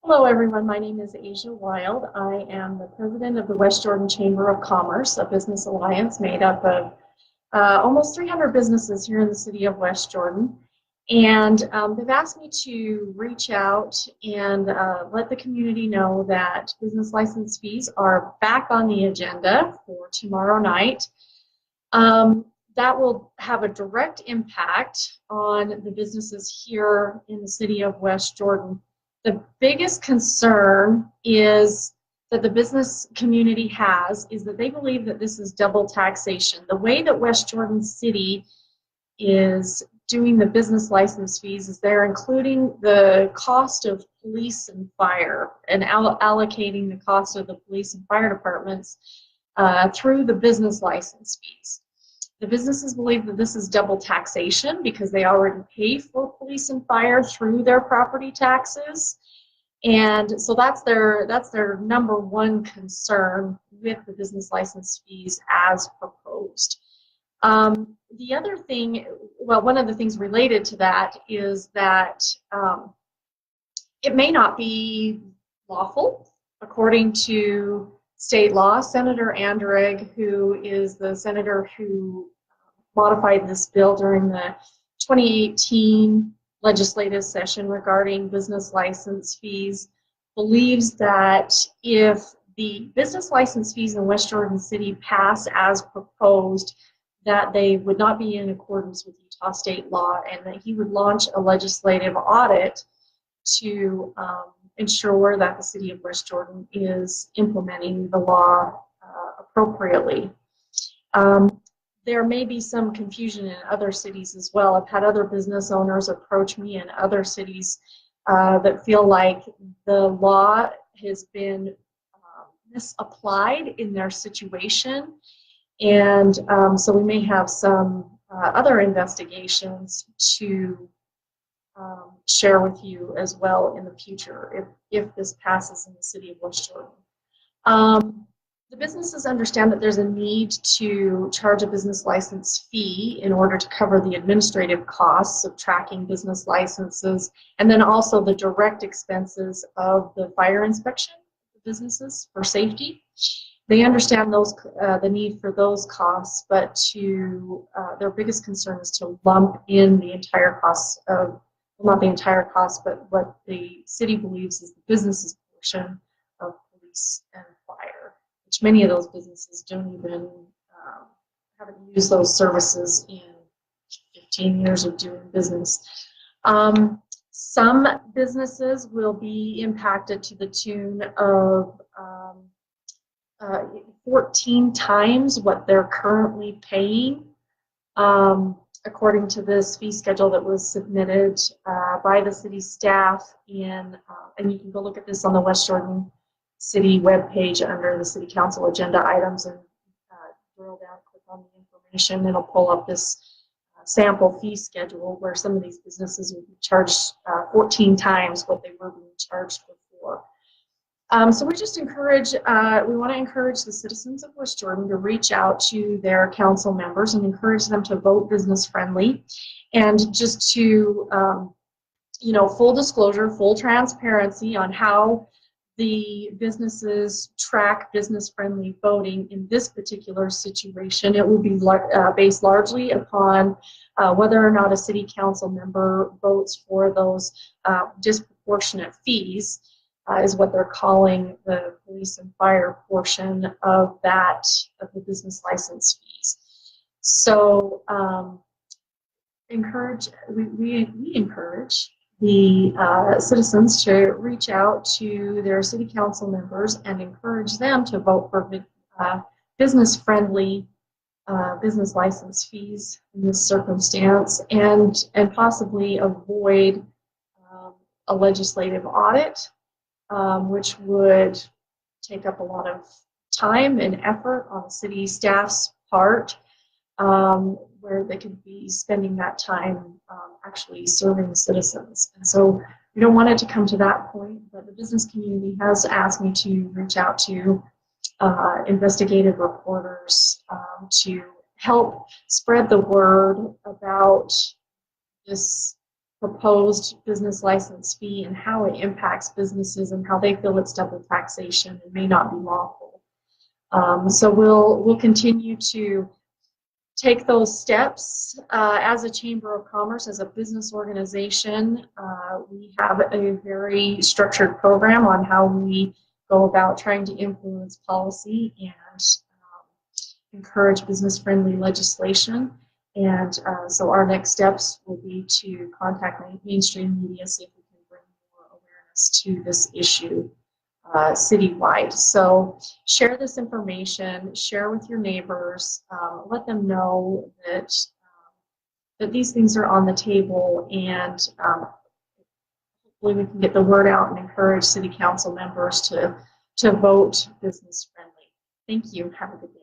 Hello, everyone. My name is Asia Wild. I am the president of the West Jordan Chamber of Commerce, a business alliance made up of almost 300 businesses here in the city of West Jordan. And they've asked me to reach out and let the community know that business license fees are back on the agenda for tomorrow night. That will have a direct impact on the businesses here in the city of West Jordan. The biggest concern is that the business community has is that they believe that this is double taxation. The way that West Jordan City is doing the business license fees is they're including the cost of police and fire and allocating the cost of the police and fire departments through the business license fees. The businesses believe that this is double taxation because they already pay for police and fire through their property taxes. And so that's their number one concern with the business license fees as proposed. The other thing, well, one of the things related to that is that it may not be lawful according to state law. Senator Anderegg, who is the senator who modified this bill during the 2018 legislative session regarding business license fees, believes that if the business license fees in West Jordan City pass as proposed, that they would not be in accordance with Utah state law, and that he would launch a legislative audit to ensure that the city of West Jordan is implementing the law appropriately. There may be some confusion in other cities as well. I've had other business owners approach me in other cities that feel like the law has been misapplied in their situation. And so we may have some other investigations to share with you as well in the future if this passes in the city of West Jordan. The businesses understand that there's a need to charge a business license fee in order to cover the administrative costs of tracking business licenses, and then also the direct expenses of the fire inspection of businesses for safety. They understand those the need for those costs, but their biggest concern is to lump in the entire costs of, well, not the entire cost, but what the city believes is the business's portion of police and fire, which many of those businesses don't even haven't used those services in 15 years of doing business. Some businesses will be impacted to the tune of 14 times what they're currently paying, according to this fee schedule that was submitted by the city staff and you can go look at this on the West Jordan City webpage under the City Council agenda items and drill down, click on the information. It'll pull up this sample fee schedule where some of these businesses will be charged 14 times what they were being charged before. So we just encourage, we want to encourage the citizens of West Jordan to reach out to their council members and encourage them to vote business friendly, and just to, full disclosure, full transparency on how the businesses track business-friendly voting in this particular situation. It will be based largely upon whether or not a city council member votes for those disproportionate fees, is what they're calling the police and fire portion of the business license fees. So we encourage the citizens to reach out to their city council members and encourage them to vote for business-friendly business license fees in this circumstance, and possibly avoid a legislative audit, which would take up a lot of time and effort on the city staff's part, where they could be spending that time actually serving citizens. And so we don't want it to come to that point, but the business community has asked me to reach out to investigative reporters to help spread the word about this proposed business license fee and how it impacts businesses and how they feel it's double taxation and may not be lawful. So we'll continue to take those steps. As a Chamber of Commerce, as a business organization, we have a very structured program on how we go about trying to influence policy and encourage business-friendly legislation. And so our next steps will be to contact mainstream media, see if we can bring more awareness to this issue citywide. So share this information, share with your neighbors, let them know that that these things are on the table, and hopefully we can get the word out and encourage city council members to vote business friendly. Thank you. Have a good day.